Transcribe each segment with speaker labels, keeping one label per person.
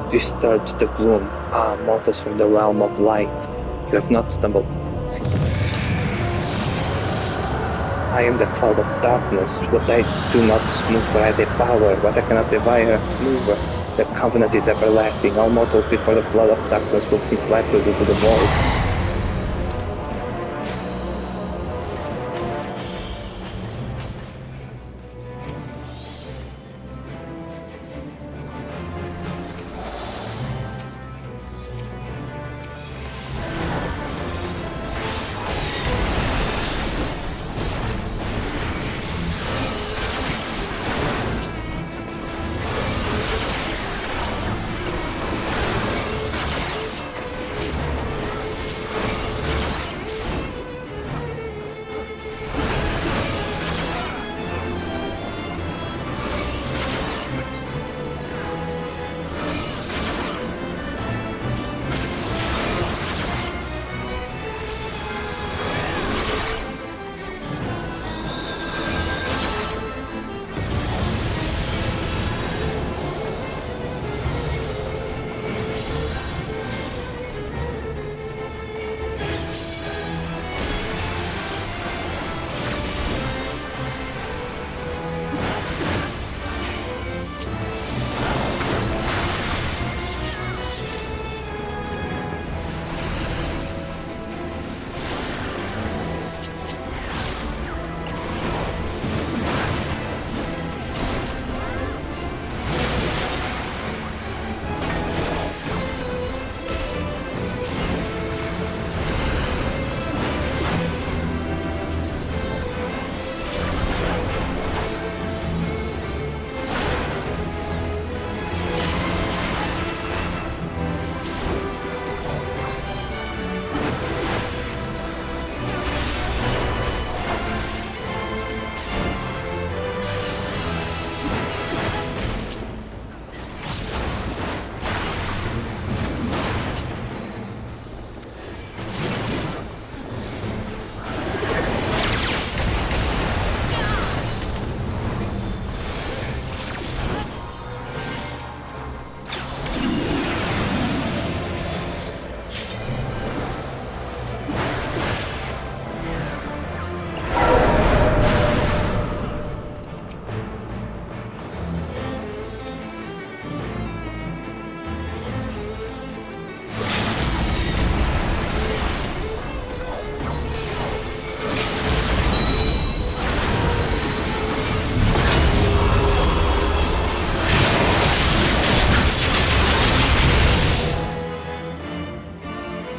Speaker 1: disturbs the gloom. Ah, mortals from the realm of light, you have not stumbled. I am the cloud of darkness. What I do not move, I devour. What I cannot devour, I move. The covenant is everlasting. All mortals before the flood of darkness will sink lifeless into the void.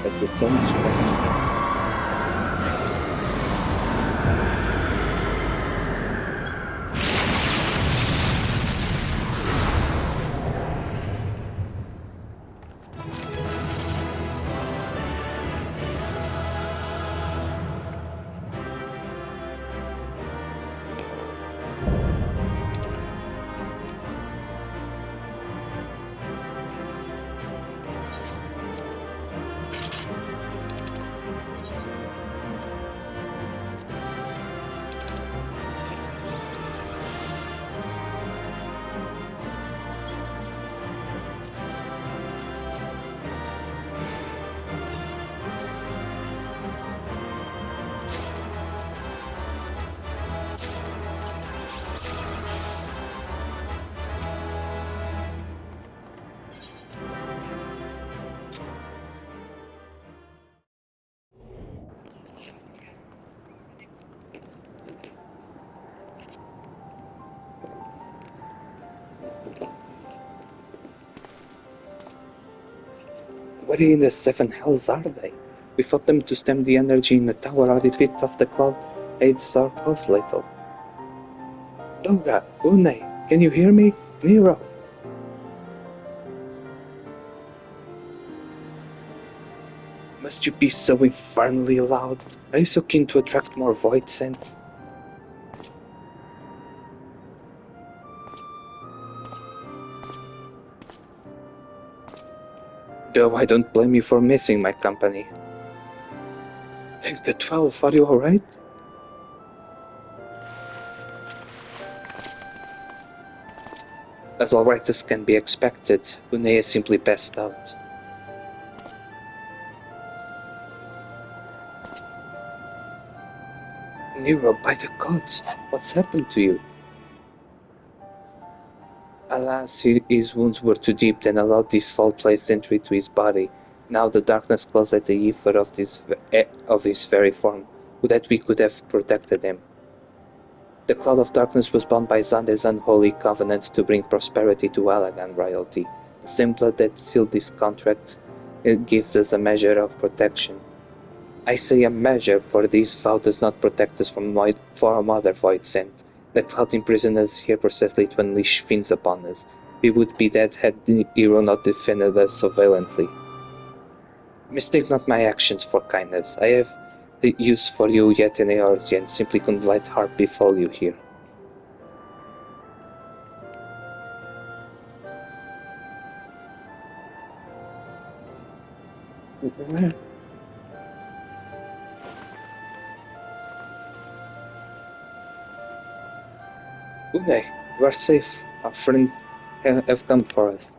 Speaker 1: At the sunset. Where in the seven hells are they? We fought them to stem the energy in the tower. Our defeat of the cloud aids our cause little. Doga, Une, can you hear me? Nero! Must you be so infernally loud? Are you so keen to attract more void scent? Though I don't blame you for missing my company. Take the 12, are you alright? As alright as can be expected, Une is simply passed out. Nero, by the gods, what's happened to you? Alas, his wounds were too deep and allowed this foul place entry to his body. Now the darkness closed at the ether of this very form, would that we could have protected him. The cloud of darkness was bound by Zande's unholy covenant to bring prosperity to Alagan royalty. The same blood that sealed this contract, it gives us a measure of protection. I say a measure, for this vow does not protect us from other void sent. The cloud imprisoned us here precisely to unleash fiends upon us. We would be dead had the hero not defended us so valiantly. Mistake not my actions for kindness. I have the use for you yet in Earth, and simply couldn't let harm befall you here. Where? Une, you are safe. Our friends have come for us.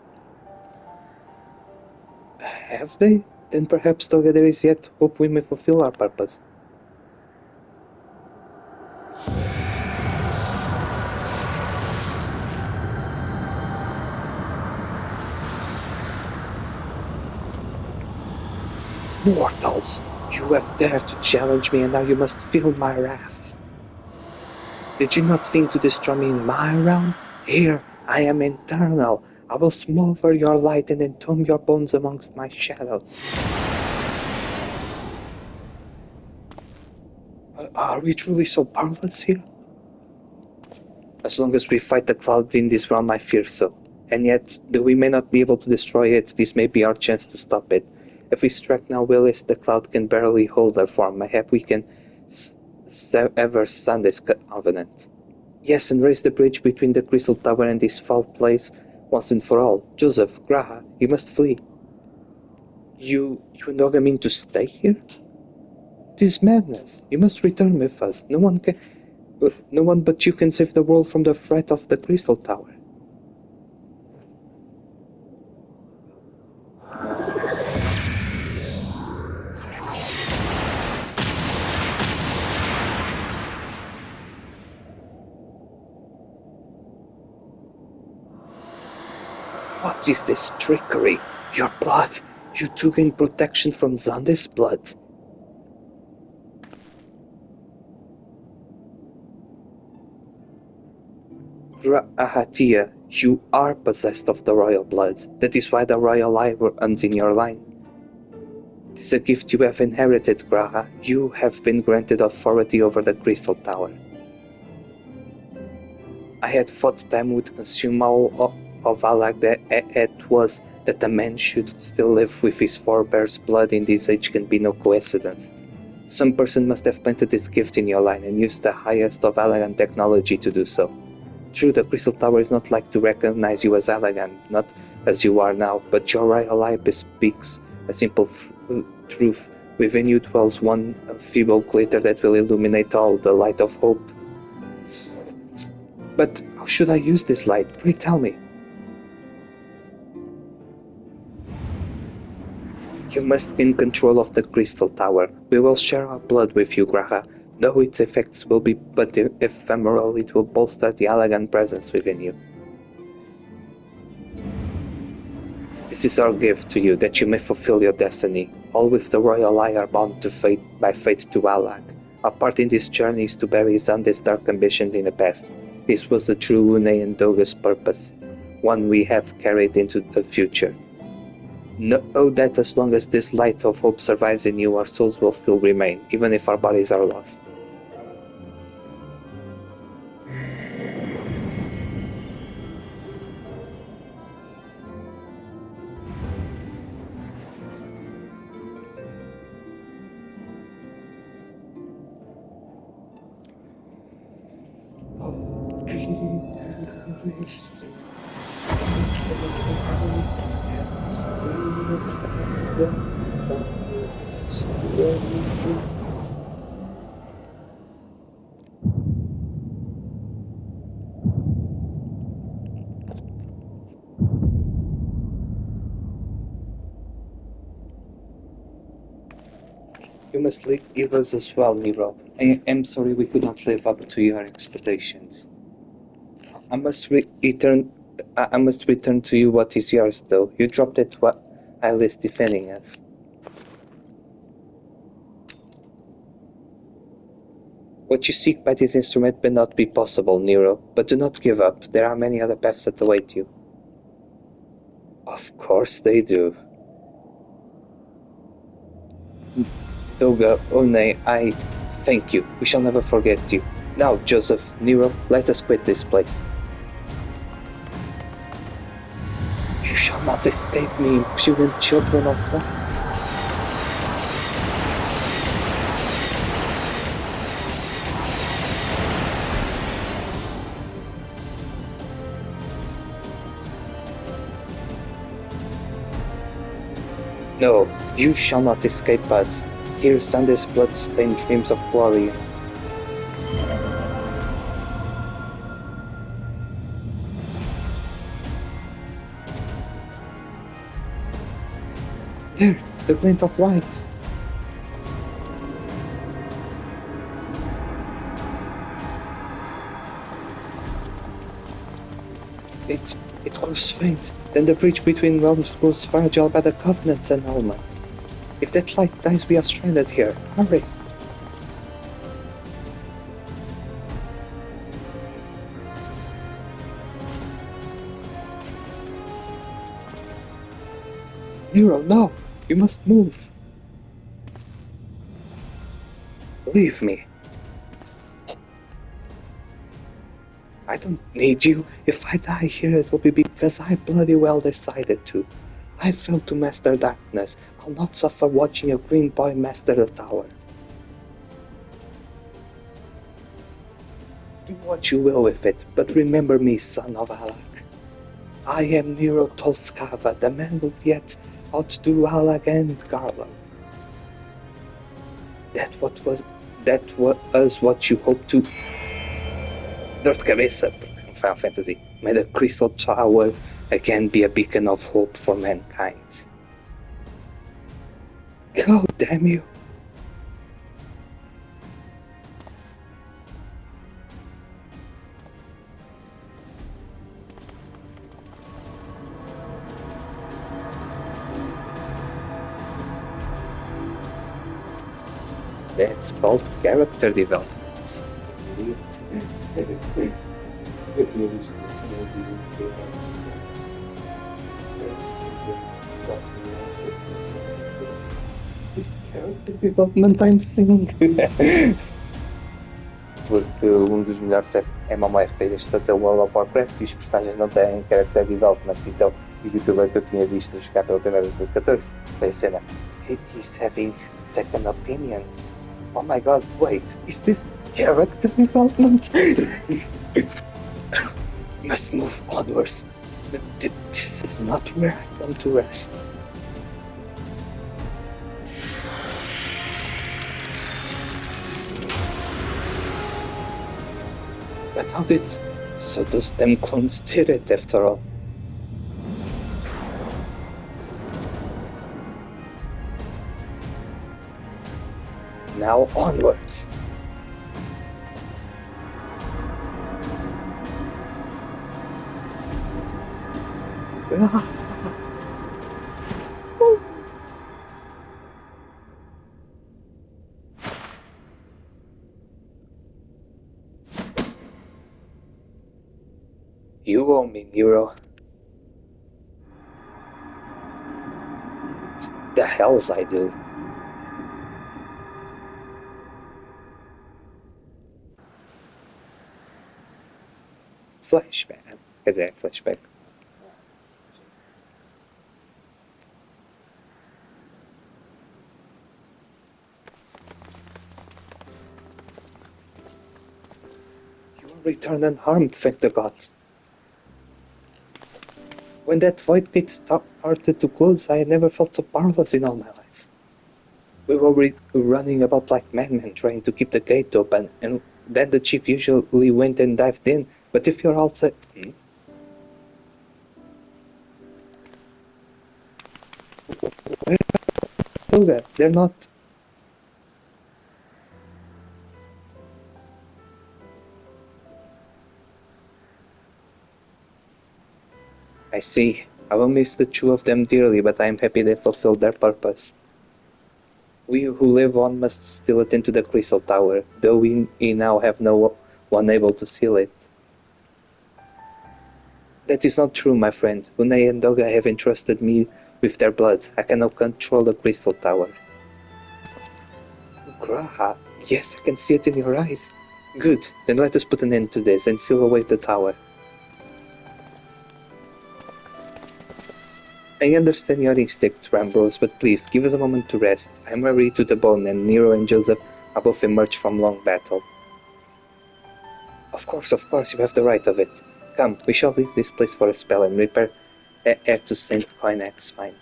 Speaker 1: Have they? Then perhaps though there is yet hope we may fulfill our purpose. Mortals, you have dared to challenge me and now you must feel my wrath. Did you not think to destroy me in my realm? Here, I am eternal. I will smother your light and entomb your bones amongst my shadows. Are we truly so powerless here? As long as we fight the clouds in this realm, I fear so. And yet, though we may not be able to destroy it, this may be our chance to stop it. If we strike now, Willis, the cloud can barely hold our form. Mayhap we can ever stand this covenant. Yes, and raise the bridge between the crystal tower and this foul place once and for all. Joseph, Graha, you must flee. You no mean to stay here? It is madness. You must return with us. No one but you can save the world from the threat of the crystal tower. What is this trickery? Your blood! You took in protection from Zande's blood. Ahatia, you are possessed of the royal blood. That is why the royal eye runs in your line. It is a gift you have inherited, Graha. You have been granted authority over the crystal tower. I had thought time would consume all of Alag that it was that a man should still live with his forebears' blood in this age can be no coincidence. Some person must have planted this gift in your line and used the highest of Alagan technology to do so. True, the crystal tower is not like to recognize you as Alagan, not as you are now, but your royal eye bespeaks a simple truth. Within you dwells one feeble glitter that will illuminate all, the light of hope. But how should I use this light? Pray tell me. You must gain control of the crystal tower. We will share our blood with you, Graha. Though its effects will be but ephemeral, it will bolster the Alagan presence within you. This is our gift to you, that you may fulfill your destiny. All with the royal eye are bound to by fate to Alag. Our part in this journey is to bury Zande's dark ambitions in the past. This was the true Une and Doga's purpose, one we have carried into the future. Know that as long as this light of hope survives in you, our souls will still remain, even if our bodies are lost. must leave us as well, Nero. I am sorry we could not live up to your expectations. I must return. I must return to you what is yours, though. You dropped it while I was defending us. What you seek by this instrument may not be possible, Nero, but do not give up. There are many other paths that await you. Of course they do. Doga, One, I thank you. We shall never forget you. Now, Joseph, Nero, let us quit this place. You shall not escape me, impudent children of light. No, you shall not escape us. Here Sunday's blood-stained dreams of glory. There, the glint of light. It grows faint. Then the bridge between realms grows fragile by the covenant's annulment. If that light dies, we are stranded here. Hurry! Nero, no! You must move! Leave me. I don't need you. If I die here, it will be because I bloody well decided to. I failed to master darkness. I'll not suffer watching a green boy master the tower. Do what you will with it, but remember me, son of Alak. I am Nero Tolskava, the man who yet outdo Alak and Garland. That was what you hoped to. Dor de cabeça, porque Final Fantasy. May the Crystal Tower again be a beacon of hope for mankind. God damn you! That's called character development. This character development I'm seeing. Porque dos melhores MMORPGs de todos é o World of Warcraft e os personagens não têm character development. Então, o youtuber que eu tinha visto jogar pela primeira vez em 14 foi a cena. He's having second opinions. Oh my god, wait, is this character development? Must move onwards. This is not where I come to rest. But how did... So those damn clones did it after all. Now onwards. You owe me, Nero. The hells I do. Flashback. Quer dizer, flashback. You will return unharmed, thank the gods. When that void pit started to close, I had never felt so powerless in all my life. We were running about like madmen trying to keep the gate open, and then the chief usually went and dived in, but if you're all set... They're not... I see. I will miss the two of them dearly, but I am happy they fulfilled their purpose. We who live on must still attend to the crystal tower, though we now have no one able to seal it. That is not true, my friend. Unai and Doga have entrusted me with their blood. I cannot control the crystal tower. Graha, yes, I can see it in your eyes. Good, then let us put an end to this and seal away the tower. I understand your instinct, Rambrose, but please, give us a moment to rest. I am weary to the bone, and Nero and Joseph are both emerged from long battle. Of course, you have the right of it. Come, we shall leave this place for a spell and repair heir to Saint Coinac's find.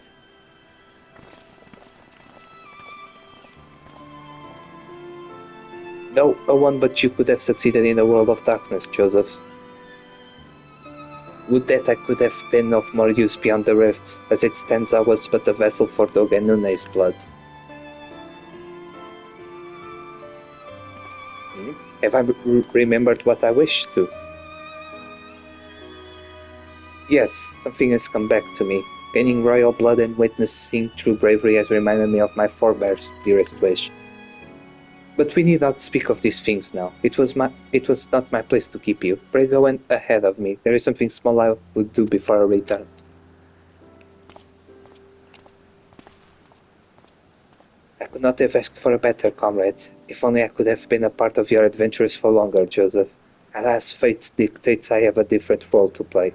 Speaker 1: No one but you could have succeeded in the world of darkness, Joseph. Would that I could have been of more use beyond the rifts. As it stands, I was but a vessel for Dog and Nune's blood. Have I remembered what I wished to? Yes, something has come back to me. Gaining royal blood and witnessing true bravery has reminded me of my forebears' dearest wish. But we need not speak of these things now. It was not my place to keep you. Pray go ahead of me. There is something small I would do before I return. I could not have asked for a better comrade. If only I could have been a part of your adventures for longer, Joseph. Alas, fate dictates I have a different role to play.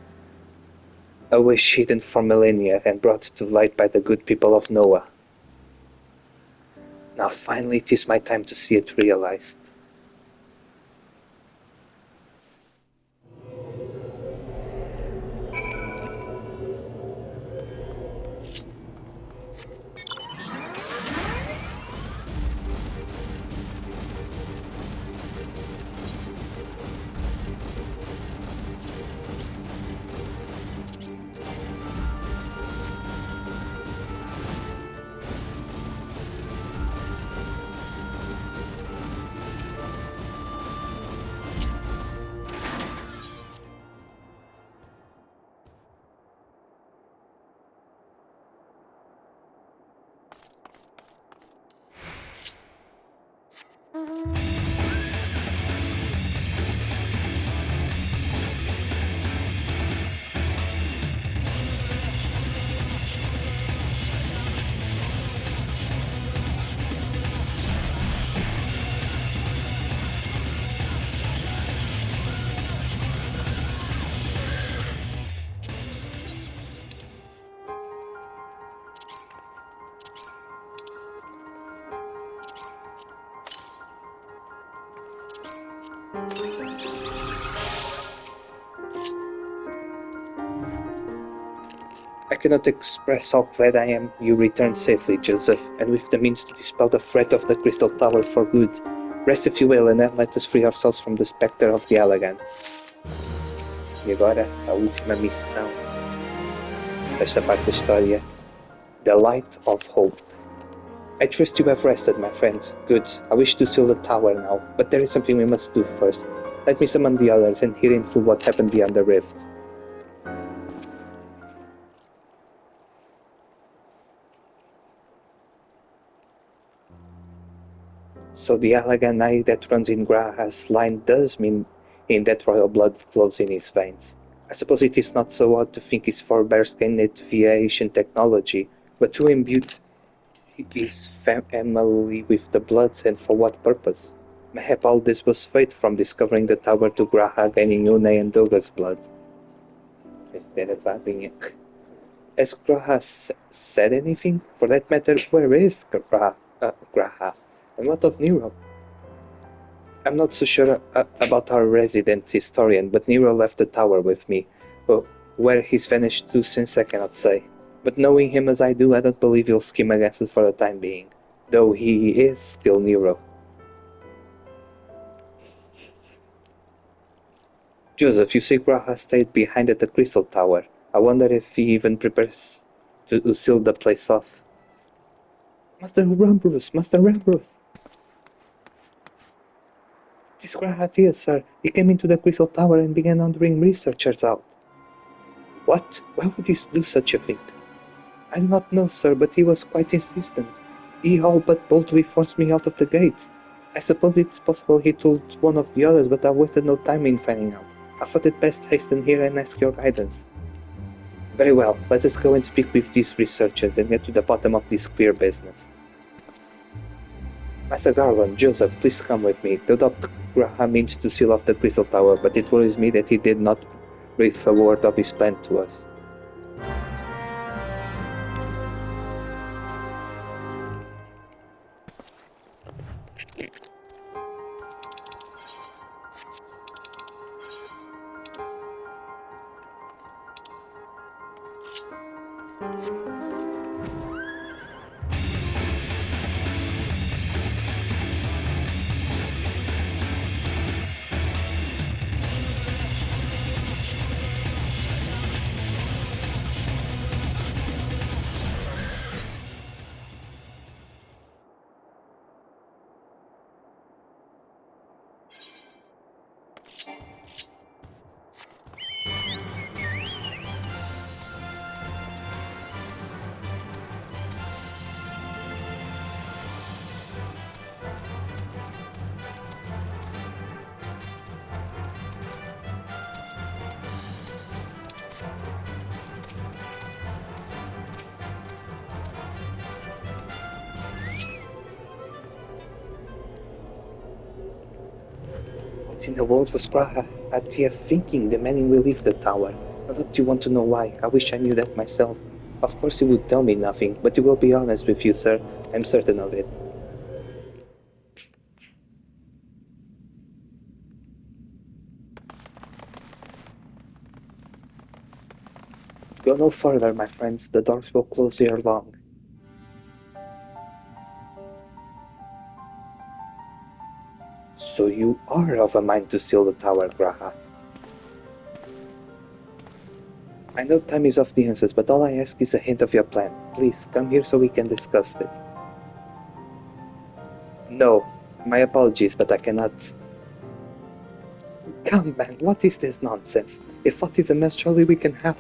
Speaker 1: A wish hidden for millennia and brought to light by the good people of Noah. Now finally it is my time to see it realized. I cannot express how glad I am you returned safely, Joseph, and with the means to dispel the threat of the Crystal Tower for good. Rest if you will, and then let us free ourselves from the spectre of the Elegance. E agora, a última missão desta parte da história. The Light of Hope. I trust you have rested, my friend. Good. I wish to seal the tower now, but there is something we must do first. Let me summon the others and hear in full what happened beyond the rift. So the Allegheny that runs in Graha's line does mean that royal blood flows in his veins. I suppose it is not so odd to think his forebears gained it via ancient technology, but who imbued his family with the bloods and for what purpose? Mayhap all this was fate from discovering the tower to Graha gaining Une and Doga's blood. Has Graha said anything? For that matter, where is Graha? And what of Nero? I'm not so sure about our resident historian, but Nero left the tower with me. Well, where he's vanished to since I cannot say. But knowing him as I do, I don't believe he'll scheme against us for the time being. Though he is still Nero. Joseph, you say Graha stayed behind at the Crystal Tower. I wonder if he even prepares to seal the place off. Master Rambrose! This Graha here, sir. He came into the Crystal Tower and began ordering researchers out. What? Why would he do such a thing? I do not know, sir, but he was quite insistent. He all but boldly forced me out of the gates. I suppose it's possible he told one of the others, but I wasted no time in finding out. I thought it best hasten here and ask your guidance. Very well, let us go and speak with these researchers and get to the bottom of this queer business. Master Garland, Joseph, please come with me. The Dr. Graham means to seal off the Crystal Tower, but it worries me that he did not breathe a word of his plan to us. What in the world was Gratia thinking demanding we leave the tower? Or do you want to know why? I wish I knew that myself. Of course he would tell me nothing, but he will be honest with you, sir. I'm certain of it. Go no further, my friends. The doors will close ere long. So you are of a mind to steal the tower, Graha. I know time is of the essence, but all I ask is a hint of your plan. Please, come here so we can discuss this. No, my apologies, but I cannot. Come, man, what is this nonsense? If what is a mess, surely we can help.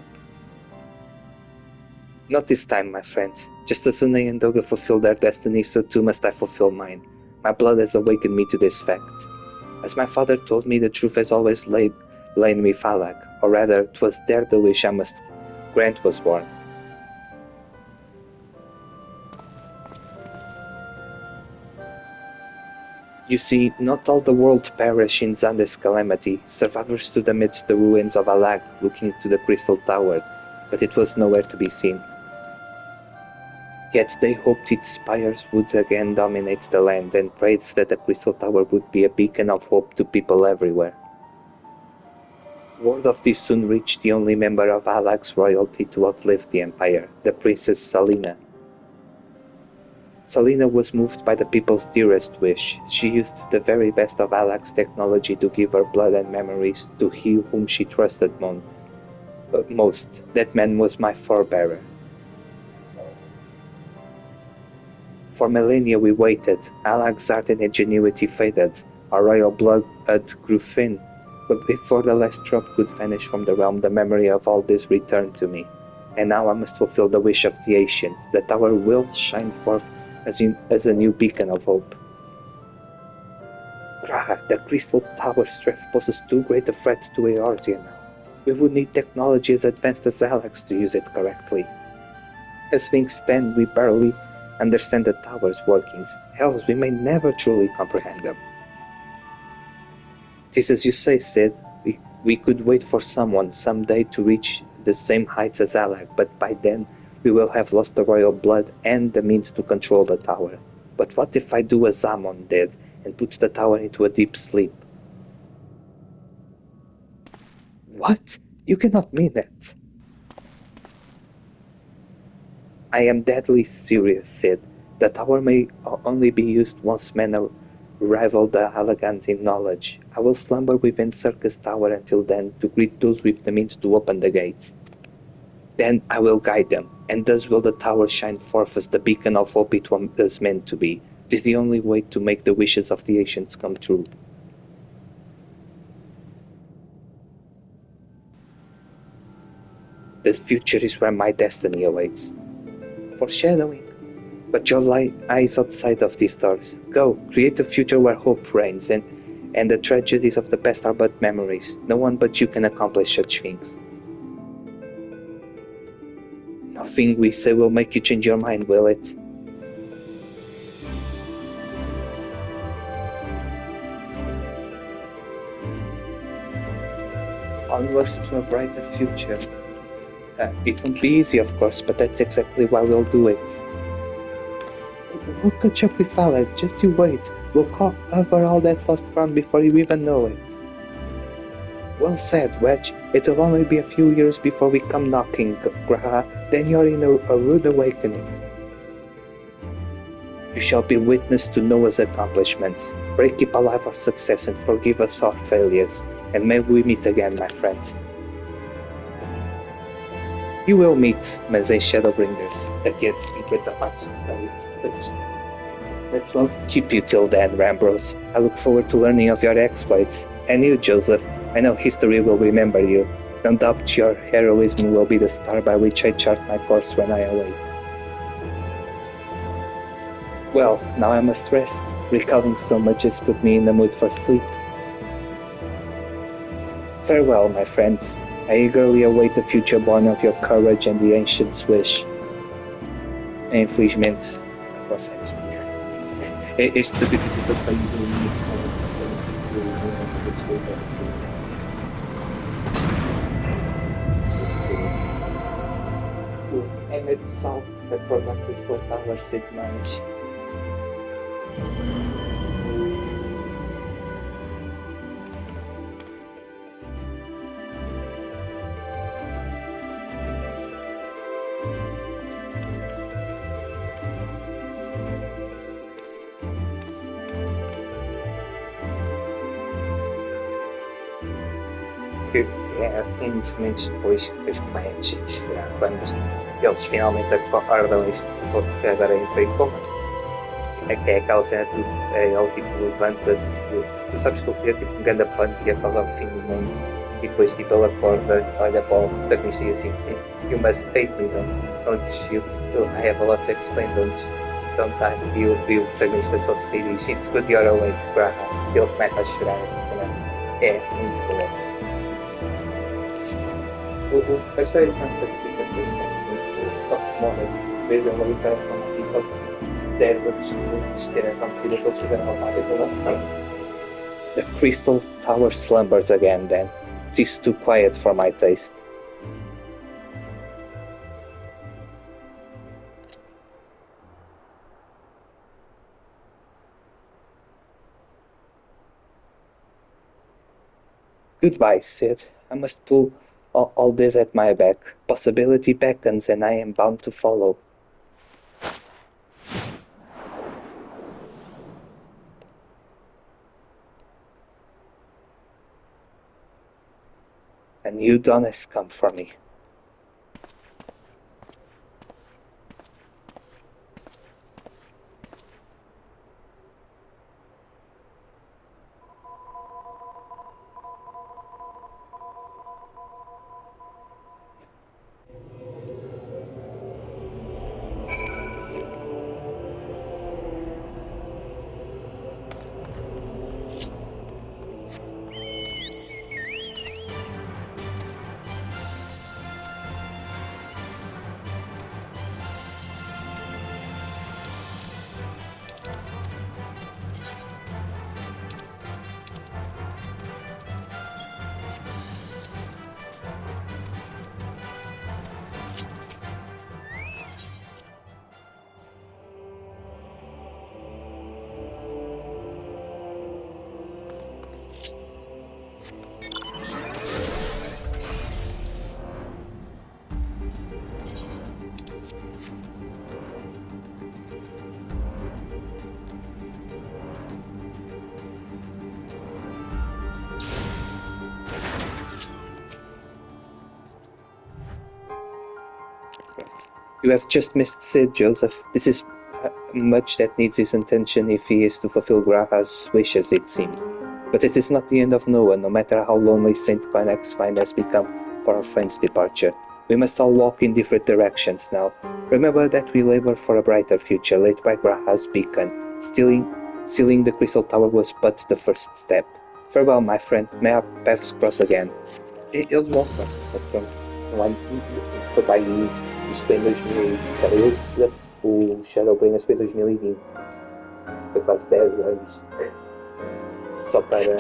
Speaker 1: Not this time, my friend. Just as Sune and Doga fulfill their destiny, so too must I fulfill mine. My blood has awakened me to this fact. As my father told me, the truth has always lain me Falak, or rather, 'twas there the wish I must grant was born. You see, not all the world perish in Zande's calamity. Survivors stood amidst the ruins of Alag, looking to the Crystal Tower, but it was nowhere to be seen. Yet they hoped its spires would again dominate the land and prayed that the Crystal Tower would be a beacon of hope to people everywhere. Word of this soon reached the only member of Alag's royalty to outlive the Empire, the Princess Salina. Salina was moved by the people's dearest wish. She used the very best of Alag's technology to give her blood and memories to he whom she trusted most. That man was my forebearer. For millennia we waited. Alag's art and ingenuity faded. Our royal blood grew thin. But before the last drop could vanish from the realm, the memory of all this returned to me. And now I must fulfill the wish of the ancients. The tower will shine forth as a new beacon of hope. Graha, the Crystal Tower's strength poses too great a threat to Eorzea now. We would need technology as advanced as Alex to use it correctly. As things stand, we barely understand the tower's workings. Hell, we may never truly comprehend them. Tis as you say, Sid. We could wait for someone someday to reach the same heights as Alec, but by then we will have lost the royal blood and the means to control the tower. But what if I do as Amon did and puts the tower into a deep sleep? What? You cannot mean it. I am deadly serious, Sid. The tower may only be used once men rival the Alagans in knowledge. I will slumber within Circus Tower until then to greet those with the means to open the gates. Then I will guide them, and thus will the tower shine forth as the beacon of hope it was meant to be. It is the only way to make the wishes of the ancients come true. The future is where my destiny awaits. Foreshadowing. But your eyes outside of these doors. Go, create a future where hope reigns, and the tragedies of the past are but memories. No one but you can accomplish such things. Nothing we say will make you change your mind, will it? Onwards to a brighter future. It won't be easy, of course, but that's exactly why we'll do it. We'll catch up with Alec, just you wait. We'll cover all that lost ground before you even know it. Well said, Wedge. It'll only be a few years before we come knocking, Graha. Then you're in a rude awakening. You shall be witness to Noah's accomplishments. Pray keep alive our success and forgive us our failures. And may we meet again, my friend. You will meet, mas em Shadowbringers. That gets secret of much. That will keep you till then, Rambros. I look forward to learning of your exploits. And you, Joseph, I know history will remember you. Don't doubt your heroism will be the star by which I chart my course when I awake. Well, now I must rest. Recalling so much has put me in the mood for sleep. Farewell, my friends. I eagerly await the future born of your courage and the ancient's wish. Infelizmente, este sacrifício foi feito o Emmet Salt da cor da Crystal Tower Sigmage. Infelizmente depois fez patches, quando eles finalmente acordam isto, porque agora entrei em coma. É aquela cena que ele tipo levanta-se, tu sabes que ele é tipo um grande plano que ia para o fim do mundo e depois tipo ele acorda, olha para o protagonista e assim, you must hate me, don't you? I have a lot to explain, don't I? E o protagonista só se ri e diz, it's good you're awake, Graham. E ele começa a chorar, essa cena é muito boa. A história de fantasía só que morre, vejo uma luta com uma só que deve ter acontecido que eles fizeram uma parte toda. The crystal tower slumbers again then. It is too quiet for my taste. Goodbye, Sid. I must pull all this at my back. Possibility beckons and I am bound to follow. A new dawn has come for me. You have just missed Sid, Joseph. This is much that needs his attention if he is to fulfill Graha's wishes, it seems. But it is not the end of Noah, no matter how lonely Saint XIV has become for our friend's departure. We must all walk in different directions now. Remember that we labor for a brighter future, led by Graha's beacon. Sealing the Crystal Tower was but the first step. Farewell, my friend. May our paths cross again. Eles voltam, só que pronto. Lá foi para aí, isto foi em 2013, o Shadowbringers foi em 2020. Foi quase 10 anos. Só para